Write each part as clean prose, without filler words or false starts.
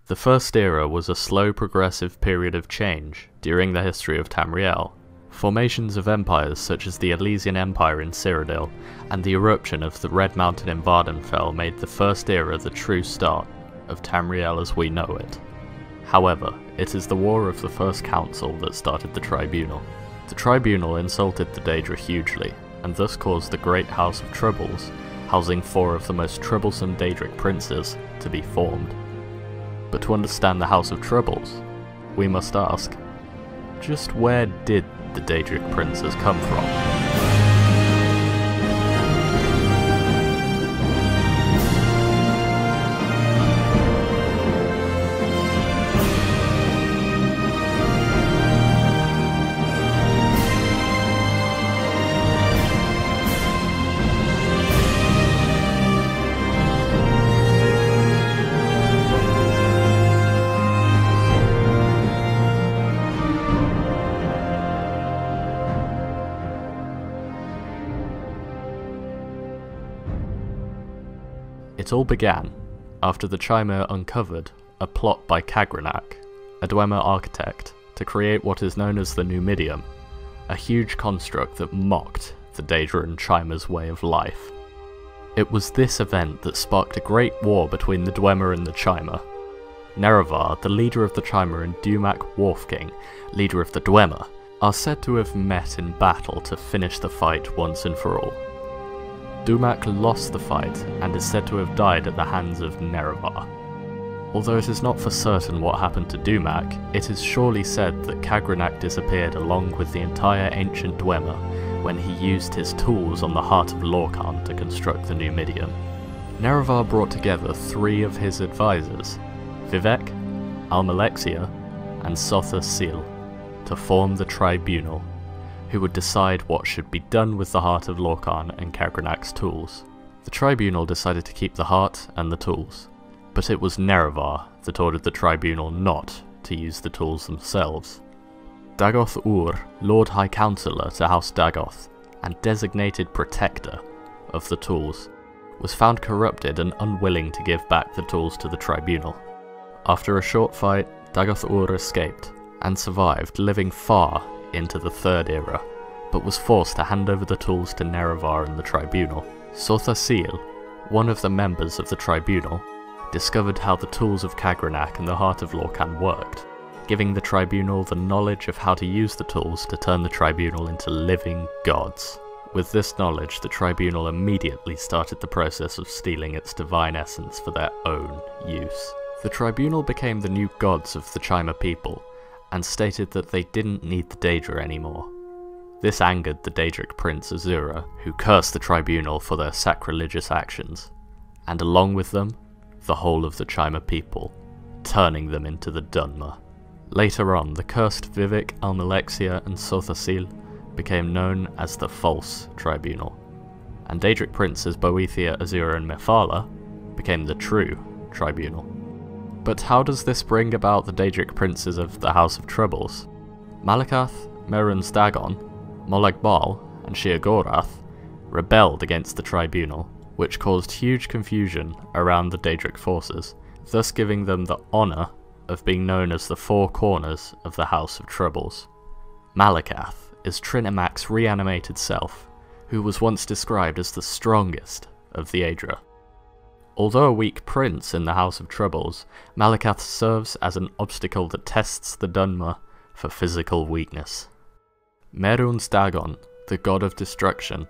The First Era was a slow progressive period of change during the history of Tamriel. Formations of empires such as the Elysian Empire in Cyrodiil and the eruption of the Red Mountain in Vvardenfell made the First Era the true start of Tamriel as we know it. However, it is the War of the First Council that started the Tribunal. The Tribunal insulted the Daedra hugely, and thus caused the Great House of Troubles, housing 4 of the most troublesome Daedric Princes, to be formed. But to understand the House of Troubles, we must ask, just where did the Daedric Princes come from? It all began after the Chimera uncovered a plot by Cagrenac, a Dwemer architect, to create what is known as the Numidium, a huge construct that mocked the Daedra and Chimera's way of life. It was this event that sparked a great war between the Dwemer and the Chimera. Nerevar, the leader of the Chimera, and Dumac Wharfking, leader of the Dwemer, are said to have met in battle to finish the fight once and for all. Dumac lost the fight and is said to have died at the hands of Nerevar. Although it is not for certain what happened to Dumac, it is surely said that Cagrenac disappeared along with the entire ancient Dwemer when he used his tools on the heart of Lorkhan to construct the Numidium. Nerevar brought together 3 of his advisors, Vivec, Almalexia, and Soule Soule, to form the Tribunal, who would decide what should be done with the heart of Lorkhan and Cagrenac's tools. The Tribunal decided to keep the heart and the tools, but it was Nerevar that ordered the Tribunal not to use the tools themselves. Dagoth Ur, Lord High Councillor to House Dagoth, and designated protector of the tools, was found corrupted and unwilling to give back the tools to the Tribunal. After a short fight, Dagoth Ur escaped, and survived, living far into the Third Era, but was forced to hand over the tools to Nerevar and the Tribunal. Soule Soule, one of the members of the Tribunal, discovered how the tools of Cagrenac and the Heart of Lorkhan worked, giving the Tribunal the knowledge of how to use the tools to turn the Tribunal into living gods. With this knowledge, the Tribunal immediately started the process of stealing its divine essence for their own use. The Tribunal became the new gods of the Chimera people, and stated that they didn't need the Daedra anymore. This angered the Daedric Prince Azura, who cursed the Tribunal for their sacrilegious actions, and along with them, the whole of the Chimera people, turning them into the Dunmer. Later on, the cursed Vivec, Almalexia, and Soule Soule became known as the False Tribunal, and Daedric Princes Boethia, Azura, and Mephala became the True Tribunal. But how does this bring about the Daedric Princes of the House of Troubles? Malakath, Merun's Dagon, Molag Bal, and Sheogorath rebelled against the Tribunal, which caused huge confusion around the Daedric forces, thus giving them the honour of being known as the Four Corners of the House of Troubles. Malakath is Trinimac's reanimated self, who was once described as the strongest of the Daedra. Although a weak prince in the House of Troubles, Malakath serves as an obstacle that tests the Dunmer for physical weakness. Merun's Dagon, the god of destruction,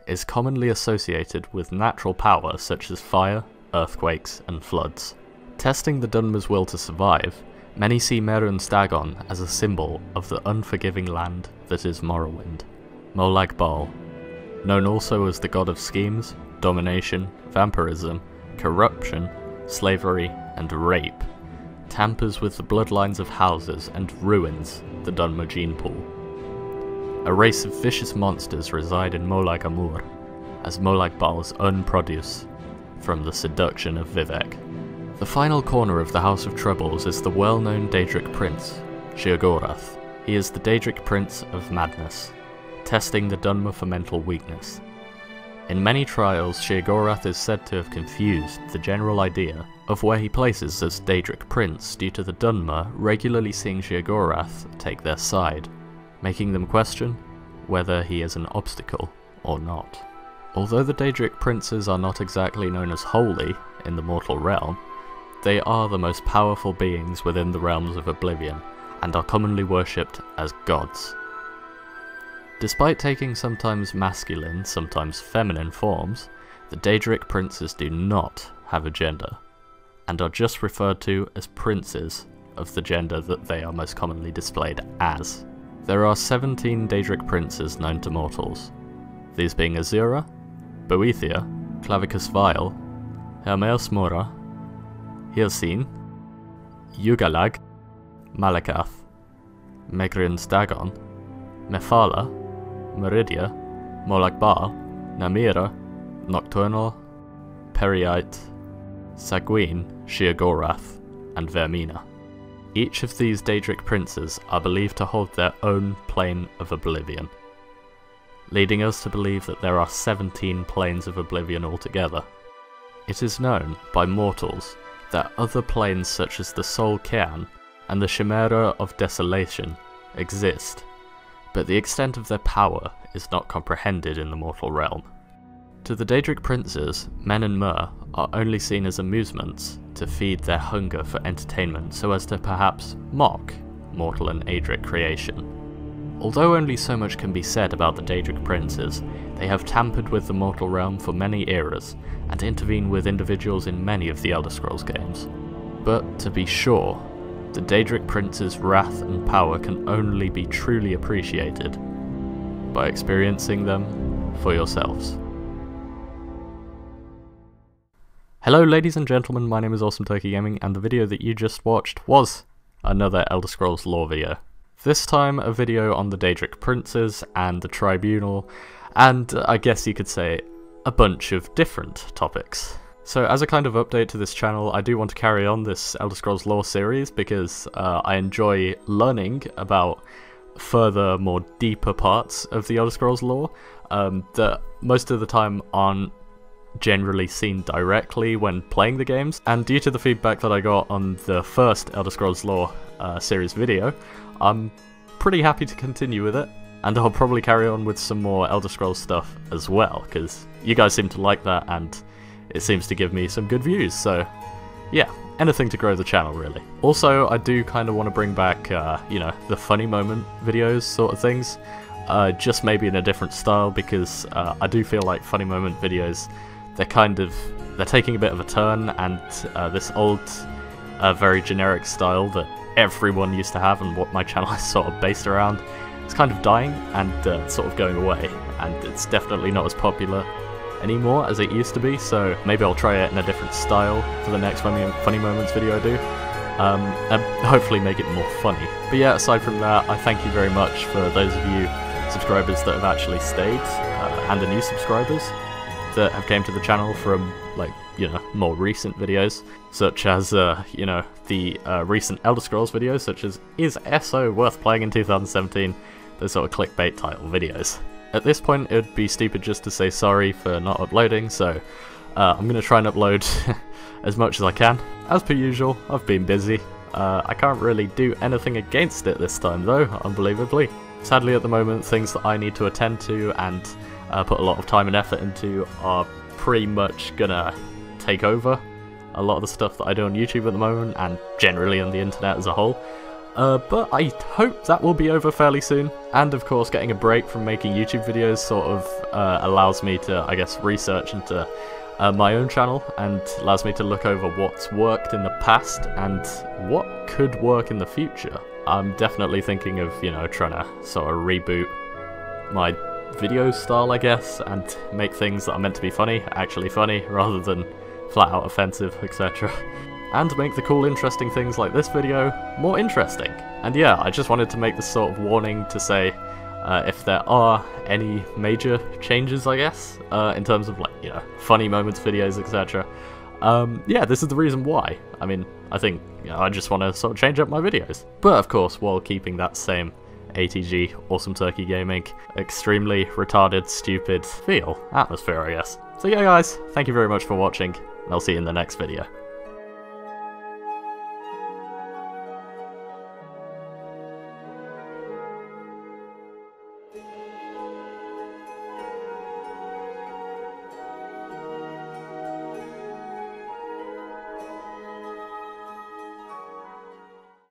is commonly associated with natural power such as fire, earthquakes, and floods. Testing the Dunmer's will to survive, many see Merun's Dagon as a symbol of the unforgiving land that is Morrowind. Molag Bal, known also as the god of schemes, domination, vampirism, corruption, slavery, and rape, tampers with the bloodlines of houses and ruins the Dunmer gene pool. A race of vicious monsters reside in Molag Amur, as Molag Bal's own produce from the seduction of Vivec. The final corner of the House of Troubles is the well-known Daedric Prince, Sheogorath. He is the Daedric Prince of Madness, testing the Dunmer for mental weakness. In many trials, Sheogorath is said to have confused the general idea of where he places as Daedric Prince due to the Dunmer regularly seeing Sheogorath take their side, making them question whether he is an obstacle or not. Although the Daedric Princes are not exactly known as holy in the mortal realm, they are the most powerful beings within the realms of Oblivion, and are commonly worshipped as gods. Despite taking sometimes masculine, sometimes feminine forms, the Daedric Princes do not have a gender, and are just referred to as princes of the gender that they are most commonly displayed as. There are 17 Daedric Princes known to mortals, these being Azura, Boethia, Clavicus Vile, Hermeus Mora, Hircine, Yugalag, Malakath, Megrin's Dagon, Mephala, Meridia, Molakbal, Namira, Nocturnal, Periite, Sagwine, Sheogorath, and Vermina. Each of these Daedric Princes are believed to hold their own plane of Oblivion, leading us to believe that there are 17 planes of Oblivion altogether. It is known by mortals that other planes such as the Soule Cairn and the Chimera of Desolation exist, but the extent of their power is not comprehended in the mortal realm. To the Daedric Princes, men and mer are only seen as amusements to feed their hunger for entertainment so as to perhaps mock mortal and Aedric creation. Although only so much can be said about the Daedric Princes, they have tampered with the mortal realm for many eras, and intervene with individuals in many of the Elder Scrolls games. But to be sure, the Daedric Princes' wrath and power can only be truly appreciated by experiencing them for yourselves. Hello ladies and gentlemen, my name is Awesome Turkey Gaming, and the video that you just watched was another Elder Scrolls lore video. This time a video on the Daedric Princes and the Tribunal, and I guess you could say a bunch of different topics. So as a kind of update to this channel, I do want to carry on this Elder Scrolls lore series because I enjoy learning about further, more deeper parts of the Elder Scrolls lore that most of the time aren't generally seen directly when playing the games, and due to the feedback that I got on the first Elder Scrolls lore series video, I'm pretty happy to continue with it, and I'll probably carry on with some more Elder Scrolls stuff as well, because you guys seem to like that and it seems to give me some good views, so yeah, anything to grow the channel really. Also, I do kind of want to bring back, you know, the funny moment videos sort of things, just maybe in a different style, because I do feel like funny moment videos, they're taking a bit of a turn, and this old, very generic style that everyone used to have and what my channel is sort of based around, it's kind of dying and sort of going away, and it's definitely not as popular anymore as it used to be, so maybe I'll try it in a different style for the next funny moments video I do, and hopefully make it more funny. But yeah, aside from that, I thank you very much for those of you subscribers that have actually stayed, and the new subscribers that have came to the channel from, like, you know, more recent videos, such as, you know, the recent Elder Scrolls videos, such as Is SO Worth Playing in 2017? Those sort of clickbait title videos. At this point, it would be stupid just to say sorry for not uploading, so I'm going to try and upload as much as I can. As per usual, I've been busy. I can't really do anything against it this time though, unbelievably. Sadly at the moment, things that I need to attend to and put a lot of time and effort into are pretty much gonna take over a lot of the stuff that I do on YouTube at the moment, and generally on the internet as a whole. But I hope that will be over fairly soon, and of course getting a break from making YouTube videos sort of allows me to, I guess, research into my own channel, and allows me to look over what's worked in the past and what could work in the future. I'm definitely thinking of, you know, trying to sort of reboot my video style, I guess, and make things that are meant to be funny actually funny, rather than flat out offensive, etc. And make the cool, interesting things like this video more interesting. And yeah, I just wanted to make this sort of warning to say if there are any major changes, I guess, in terms of, like, you know, funny moments videos, etc. Yeah, this is the reason why. I mean, I think, you know, I just want to sort of change up my videos. But of course, while keeping that same ATG, Awesome Turkey Gaming, extremely retarded, stupid feel, atmosphere, I guess. So yeah guys, thank you very much for watching, and I'll see you in the next video.